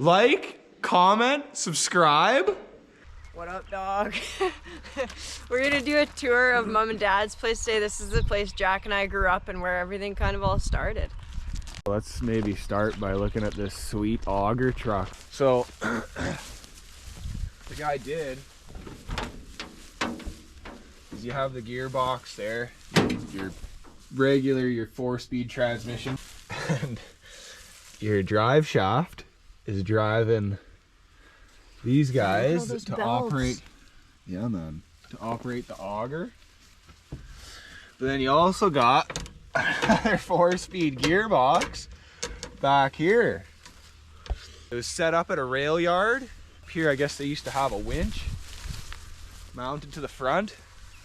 Like, comment, subscribe. What up, dog? We're gonna do a tour of Mom and Dad's place today. This is the place Jack and I grew up and where everything kind of all started. Let's maybe start by looking at this sweet auger truck. So, the guy did is you have the gearbox there, your regular, your 4-speed transmission, and your drive shaft is driving these guys to operate. Yeah, man, to operate the auger. But then you also got another 4-speed gearbox back here. It was set up at a rail yard. Here, I guess they used to have a winch mounted to the front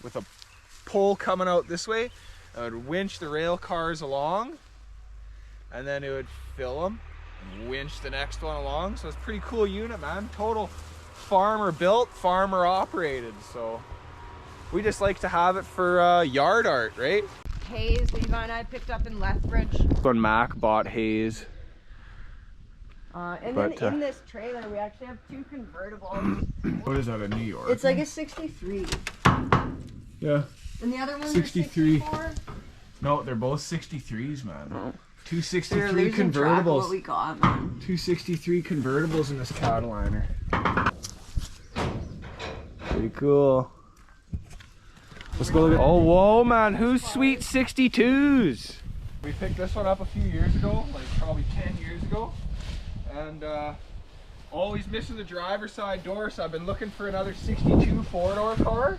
with a pole coming out this way. It would winch the rail cars along, and then it would fill them and winch the next one along. So it's a pretty cool unit, man. Total farmer built, farmer operated. So we just like to have it for yard art, right? Hayes, Levi and I picked up in Lethbridge. When Mac bought Hayes. And then in this trailer, we actually have 2 convertibles. What is that, in New York? It's like a 63. Yeah. And the other one's 63. a 64. No, they're both 63s, man. Oh. 263 We're losing track of convertibles. what we got, man. 263 convertibles in this Cataliner. Pretty cool. Let's go look at. Oh, whoa, man! Who's sweet 62s? We picked this one up a few years ago, like probably 10 years ago, and always missing the driver's side door. So I've been looking for another 62 4-door car,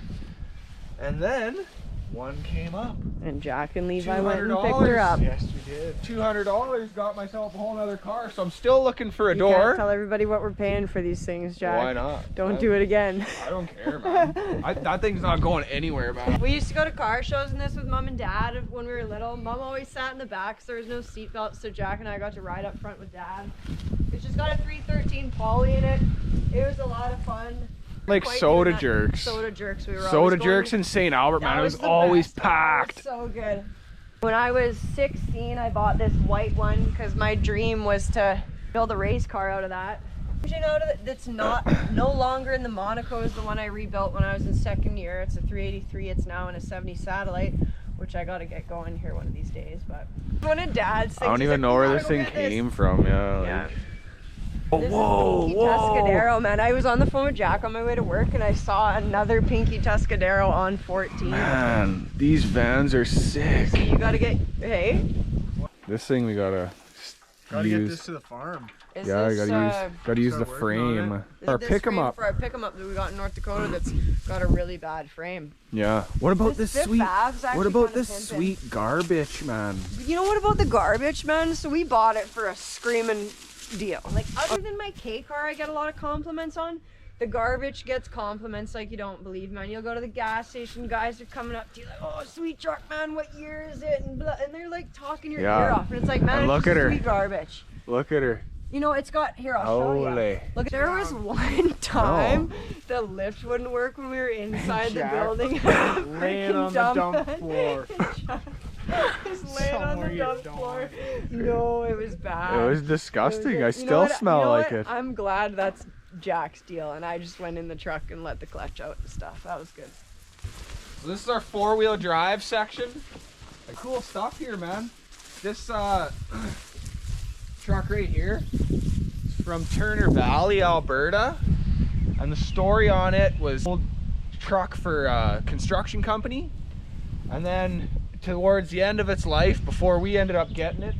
and then one came up. And Jack and Levi went and picked her up. Yes, we did. $200, got myself a whole other car. So I'm still looking for a You door. can't tell everybody what we're paying for these things, Jack. Why not? Don't do it again. I don't care, man. That thing's not going anywhere, man. We used to go to car shows in this with Mom and Dad when we were little. Mom always sat in the back, so there was no seatbelt, so Jack and I got to ride up front with Dad. It's just got a 313 Poly in it. It was a lot of fun. Like soda jerks. Soda jerks. We were Soda jerks in St. Albert, man. It was always packed. It was so good. When I was 16, I bought this white one because my dream was to build a race car out of that. You know, that's no longer in the Monaco is the one I rebuilt when I was in 2nd year. It's a 383. It's now in a 70 Satellite, which I got to get going here one of these days. But one of Dad's things. I don't even know where this thing came from. Yeah. Like, oh, whoa, Pinky Tuscadero, man. I was on the phone with Jack on my way to work and I saw another Pinky Tuscadero on 14. Man, these vans are sick. So you gotta get, hey? This thing we gotta Gotta get this to the farm. Yeah, I gotta use the frame. Or pick 'em up. For our pick 'em up that we got in North Dakota that's got a really bad frame. Yeah. What about this sweet? What about this pimpin'. sweet garbage, man? You know what about the garbage, man? So we bought it for a screaming deal. Like, other than my K car I get a lot of compliments on, the garbage gets compliments like you don't believe, man. You'll go to the gas station, guys are coming up to you like, oh, sweet truck, man, what year is it? And blah, and they're like talking your ear off, and it's like, man, look it's at her. sweet garbage. Look at her. You know, it's got, here, I'll show you. Look, there was one time the lift wouldn't work when we were inside the building. Laying on the dump floor. Just laying on the dump floor. No, it was bad. It was disgusting. I still smell like it. I'm glad that's Jack's deal, and I just went in the truck and let the clutch out and stuff. That was good. So this is our 4-wheel drive section. Cool stuff here, man. This truck right here is from Turner Valley, Alberta, and the story on it was an old truck for a construction company, and then towards the end of its life, before we ended up getting it,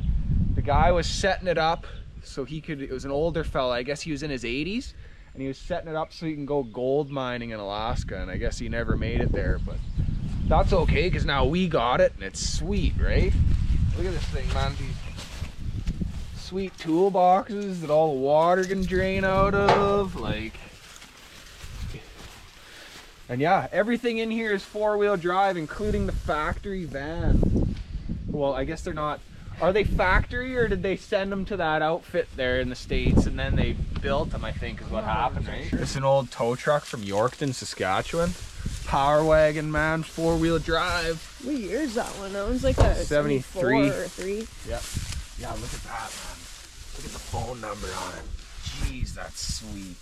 the guy was setting it up so he could, it was an older fella, I guess he was in his 80s, and he was setting it up so he can go gold mining in Alaska, and I guess he never made it there, but that's okay because now we got it and it's sweet, right? Look at this thing, man. These sweet toolboxes that all the water can drain out of, like. And yeah, everything in here is 4-wheel drive, including the factory van. Well, I guess they're not. Are they factory, or did they send them to that outfit there in the States and then they built them, I think is what happened, right? It's an old tow truck from Yorkton, Saskatchewan. Power wagon, man, 4-wheel drive. What year is that one? That one's like a 73 or 3. Yeah. Yeah, look at that, man. Look at the phone number on it. Jeez. Jeez, that's sweet.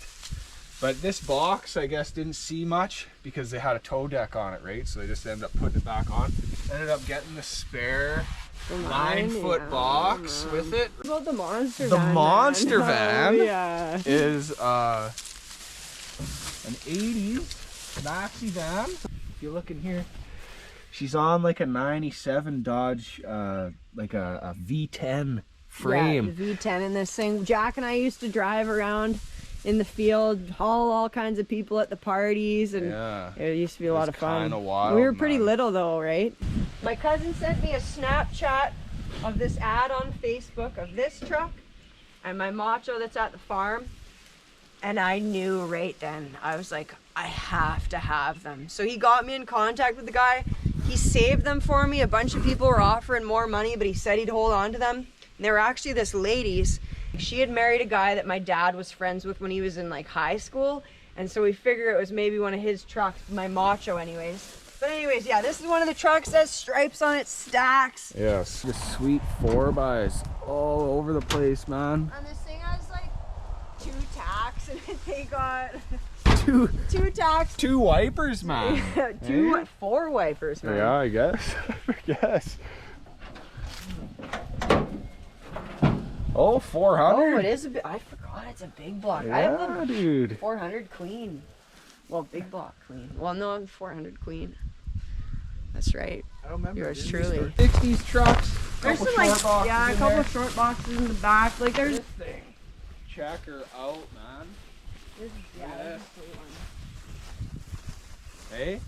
But this box, I guess, didn't see much because they had a tow deck on it, right? So they just ended up putting it back on. Ended up getting the spare 9-foot box with it. What about the monster van? The monster van yeah. is an 80s maxi van. If you look in here, she's on like a 97 Dodge, like a V10 frame. Yeah, the V10 in this thing. Jack and I used to drive around in the field, haul all kinds of people at the parties, and it used to be a lot of fun. Kinda wild, we were pretty man. little though, right? My cousin sent me a Snapchat of this ad on Facebook of this truck and my macho that's at the farm, and I knew right then, I was like, I have to have them. So he got me in contact with the guy. He saved them for me. A bunch of people were offering more money, but he said he'd hold on to them. And they were actually this lady's. She had married a guy that my dad was friends with when he was in like high school, and so we figure it was maybe one of his trucks, my macho anyways. But anyways, yeah, this is one of the trucks that has stripes on it, stacks. Yes. The sweet 4x all over the place, man. And this thing has like 2 tacks, and they got Two 2 tacks. 2 wipers, man. Yeah, 4 wipers, man. Yeah, I guess. I guess. Oh, 400. Oh, it is a bit. I forgot it's a big block. Yeah, I have the dude. 400 clean. Well, big block clean. Well, no, I'm 400 clean. That's right. I don't remember. Yours truly. 60s trucks. There's Couple some like, short boxes yeah, a in couple there. short boxes in the back. Like there's. This thing. Check her out, man. This, yeah, Yeah. this is a sweet one. Hey,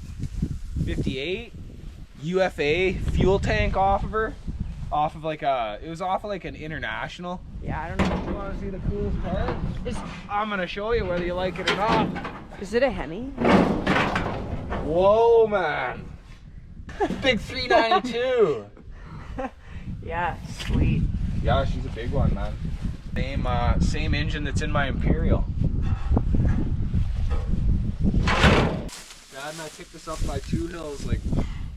58 UFA fuel tank off of her. Off of like it was off of like an international. Yeah, I don't know. You want to see the coolest part? Is, I'm gonna show you whether you like it or not. is it a Hemi? Whoa, man. Big 392. Yeah, sweet. Yeah, she's a big one, man. Same engine that's in my Imperial. Dad and I picked this up by Two Hills like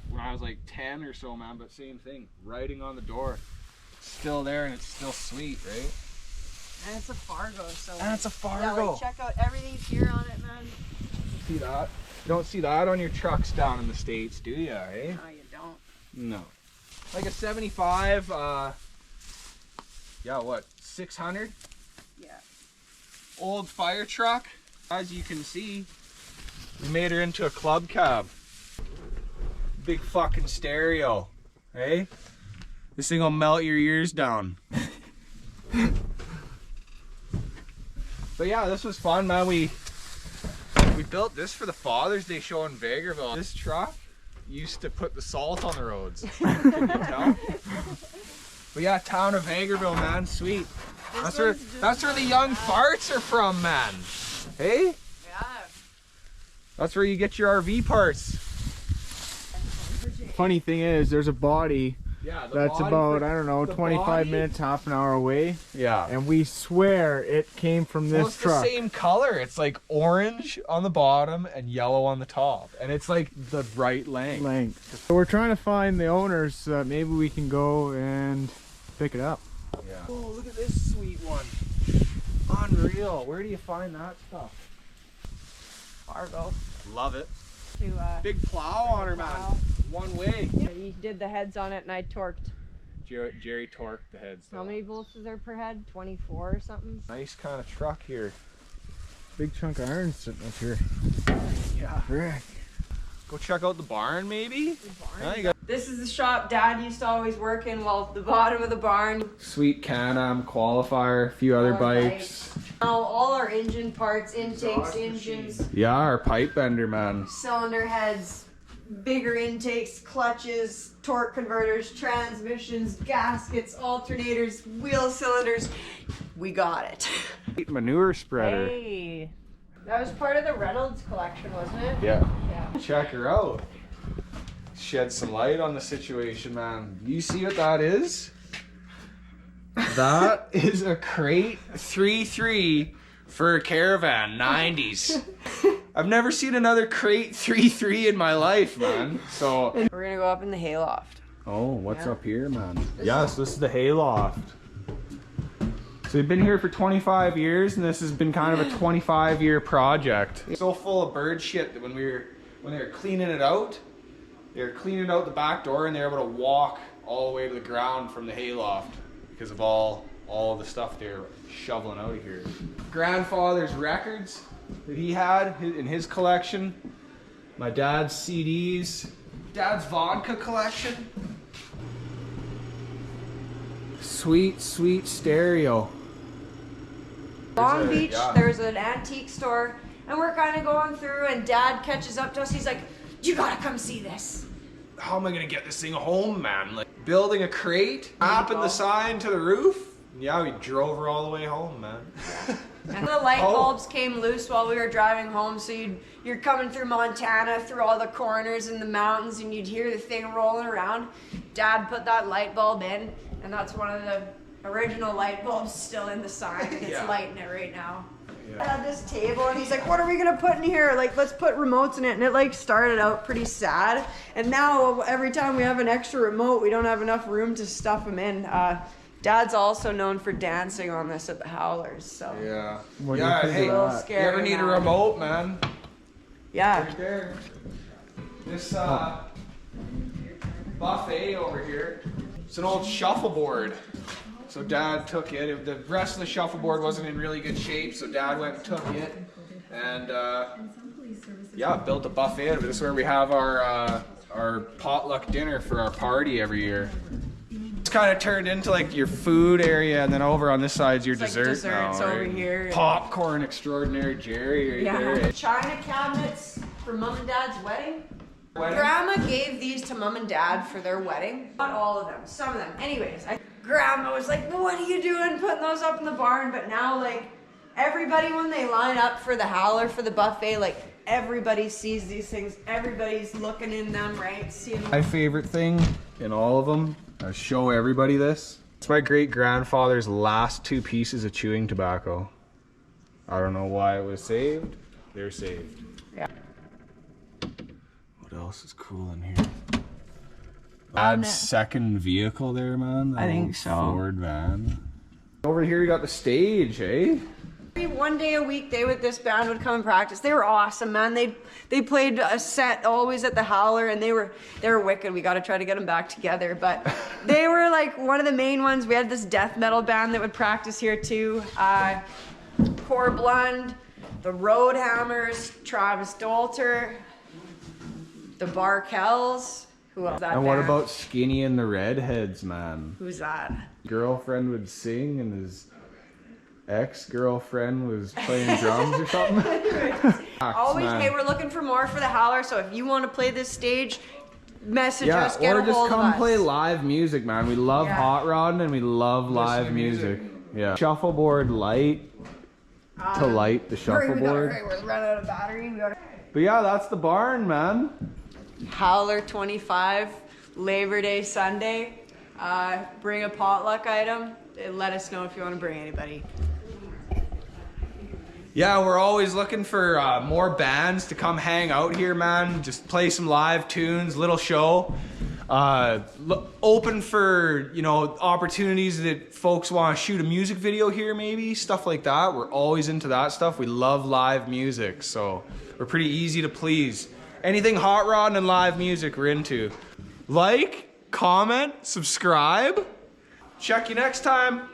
when I was like 10 or so, man, but same thing. Writing on the door. It's still there and it's still sweet, right? And it's a Fargo, so. And it's a Yeah, Fargo. like check out everything's here on it, man. See that? You don't see that on your trucks down in the States, do you, eh? No, you don't. No. Like a 75, yeah, what, 600? Yeah. Old fire truck. As you can see, we made her into a club cab. Big fucking stereo, eh? This thing will melt your ears down. But yeah, this was fun, man. We built this for the Father's Day show in Vegreville. This truck used to put the salt on the roads. Can you tell? But yeah, town of Vegreville, man, sweet. That's where the young farts are from, man. Hey? Yeah. That's where you get your RV parts. Funny thing is, there's a body Yeah, that's about, I don't know, 25 minutes, half an hour away. Yeah. And we swear it came from this Well, it's truck. the same color. It's like orange on the bottom and yellow on the top. And it's like the right length. So we're trying to find the owners so that maybe we can go and pick it up. Yeah. Oh, look at this sweet one. Unreal. Where do you find that stuff? Fargo. Love it. To, Big plow on her, man. plow. One way. Yeah, you did the heads on it and I torqued. Jerry torqued the heads. How though. many volts is there per head? 24 or something? Nice kind of truck here. Big chunk of iron sitting up here. Yeah. Frick. Go check out the barn, maybe? Yeah, you got This is the shop Dad used to always work in, well, the bottom of the barn. sweet Can-Am qualifier, a few other Our bikes. Now all our engine parts, intakes, engines, Yeah, our pipe bender, man. cylinder heads, bigger intakes, clutches, torque converters, transmissions, gaskets, alternators, wheel cylinders. We got it. Manure spreader. Hey. That was part of the Reynolds collection, wasn't it? Yeah. Yeah. Check her out. Shed some light on the situation, man. You see what that is? That is a crate 3.3 for a caravan, 90s. I've never seen another crate 3.3 in my life, man. So. We're gonna go up in the hayloft. Oh, what's Yeah. up here, man? Yes, this is the hayloft. It's So we've been here for 25 years, and this has been kind of a 25-year project. It's so full of bird shit that when they were cleaning it out, they were cleaning out the back door, and they were able to walk all the way to the ground from the hayloft because of all the stuff they were shoveling out of here. Grandfather's records that he had in his collection, my dad's CDs, dad's vodka collection. Sweet, sweet stereo. Long Beach, there's an antique store, and we're kind of going through, and Dad catches up to us. He's like, "You gotta come see this." How am I gonna get this thing home, man? Like building a crate, mapping the sign to the roof. Yeah, we drove her all the way home, man. And the light bulbs came loose while we were driving home, so you're coming through Montana, through all the corners and the mountains, and you'd hear the thing rolling around. Dad put that light bulb in, and that's one of the original light bulbs still in the sign. It's lighting it right now. I had this table, and he's like, "What are we gonna put in here? Like, let's put remotes in it." And it like started out pretty sad, and now every time we have an extra remote, we don't have enough room to stuff them in. Dad's also known for dancing on this at the Howlers, so. Yeah. What Yeah, do you think hey, of you that? ever need a remote, man? Yeah. Right there. This buffet over here, it's an old shuffleboard. So Dad took it. The rest of the shuffleboard wasn't in really good shape, so Dad went and took it. And yeah, built a buffet out of it. This is where we have our potluck dinner for our party every year. It's kind of turned into like your food area, and then over on this side's your dessert. Like desserts now, over right? here. Popcorn extraordinary Jerry right there. China cabinets for Mom and Dad's wedding. Grandma gave these to Mom and Dad for their wedding. Not all of them, some of them. Anyways, Grandma was like, "What are you doing putting those up in the barn?" But now, like, everybody, when they line up for the Howler, for the buffet, like, everybody sees these things. Everybody's looking in them, right? Seeing My favorite thing in all of them, I'll show everybody this. It's my great-grandfather's last 2 pieces of chewing tobacco. I don't know why it was saved. They're saved. Yeah. What else is cool in here? Dad's second vehicle there, man. I think so. Ford van. Over here you got the stage, eh? One day a week, this band would come and practice. They were awesome, man. They played a set always at the Howler, and they were wicked. We got to try to get them back together, but they were like one of the main ones. We had this death metal band that would practice here too. Poor Blund, the Roadhammers, Travis Dolter, the Barkells. Who else? And what about Skinny and the Redheads, man? Who's that? Girlfriend would sing, and his ex-girlfriend was playing drums or something. Always, hey, we're looking for more for the Howler, so if you want to play this stage, message us, get a hold of us. Or just come play live music, man. We love hot rodding, and we love live music. Yeah. Shuffleboard light to light the shuffleboard. We're running out of battery. But yeah, that's the barn, man. Howler 25, Labor Day Sunday. Bring a potluck item. Let us know if you want to bring anybody. Yeah, we're always looking for more bands to come hang out here, man. Just play some live tunes, little show. Open for, you know, opportunities that folks want to shoot a music video here, maybe, stuff like that. We're always into that stuff. We love live music, so we're pretty easy to please. Anything hot rod and live music we're into. Like, comment, subscribe. Check you next time.